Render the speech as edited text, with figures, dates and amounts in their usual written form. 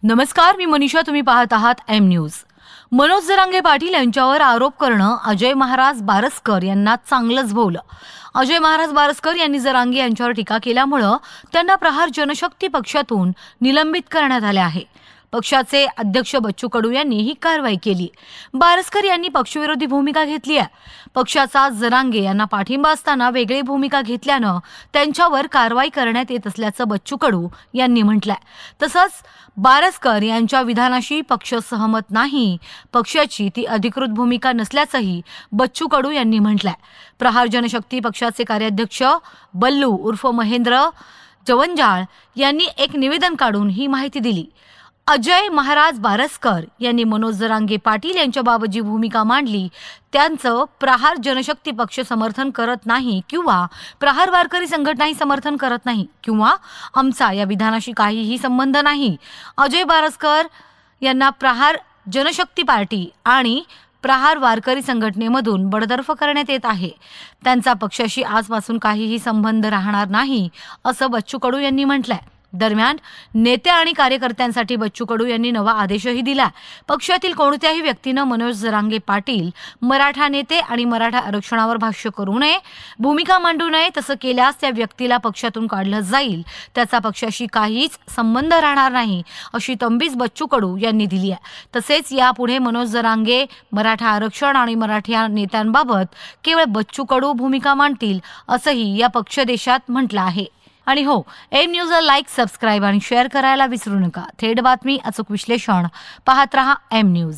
नमस्कार, मी मनीषा. तुम्ही पाहत आहात एम न्यूज. मनोज जरांगे पाटील यांच्यावर आरोप करणं अजय महाराज बारसकर यांना चांगलंच भोवलं. अजय महाराज बारसकर यांनी जरांगे यांच्यावर टीका केल्यामुळे त्यांना प्रहार जनशक्ती पक्षातून निलंबित करण्यात आले आहे. पक्षाचे अध्यक्ष बच्चू कडू यांनी ही कारवाई केली. बारसकर यांनी पक्षविरोधी भूमिका घेतली आहे. पक्षाचा जरांगे यांना पाठिंबा असताना वेगळी भूमिका घेतल्यानं त्यांच्यावर कारवाई करण्यात येत असल्याचं बच्चू कडू यांनी म्हटलंय. तसंच बारसकर यांच्या विधानाशी पक्ष सहमत नाही, पक्षाची ती अधिकृत भूमिका नसल्याचंही बच्चू कडू यांनी म्हटलंय. प्रहार जनशक्ती पक्षाचे कार्याध्यक्ष बल्लू उर्फ महेंद्र जवंजाळ यांनी एक निवेदन काढून ही माहिती दिली. अजय महाराज बारसकर यांनी मनोज जरांगे पाटील यांच्याबाबत जी भूमिका मांडली त्यांचं प्रहार जनशक्ती पक्ष समर्थन करत नाही किंवा प्रहार वारकरी संघटनाही समर्थन करत नाही किंवा आमचा या विधानाशी काहीही संबंध नाही. अजय बारसकर यांना प्रहार जनशक्ती पार्टी आणि प्रहार वारकरी संघटनेमधून बडतर्फ करण्यात येत आहे. त्यांचा पक्षाशी आजपासून काहीही संबंध राहणार नाही असं बच्चू कडू यांनी म्हटलंय. दरम्यान नेते आणि कार्यकर्त्यांसाठी बच्चू कडू यांनी नवा आदेशही दिला. पक्षातील कोणत्याही व्यक्तीनं मनोज जरांगे पाटील मराठा नेते आणि मराठा आरक्षणावर भाष्य करू नये, भूमिका मांडू नये. तसं केल्यास त्या व्यक्तीला पक्षातून काढलं जाईल. त्याचा पक्षाशी काहीच संबंध राहणार नाही अशी तंबीज बच्चू कडू यांनी दिली आहे. तसेच यापुढे मनोज जरांगे मराठा आरक्षण आणि मराठा नेत्यांबाबत केवळ बच्चू कडू भूमिका मांडतील असंही या पक्षदेशात म्हटलं आहे. आणि हो, एम न्यूजला लाईक, सबस्क्राईब आणि शेअर करायला विसरू नका. थेट बातमी, अचूक विश्लेषण पाहत रहा एम न्यूज.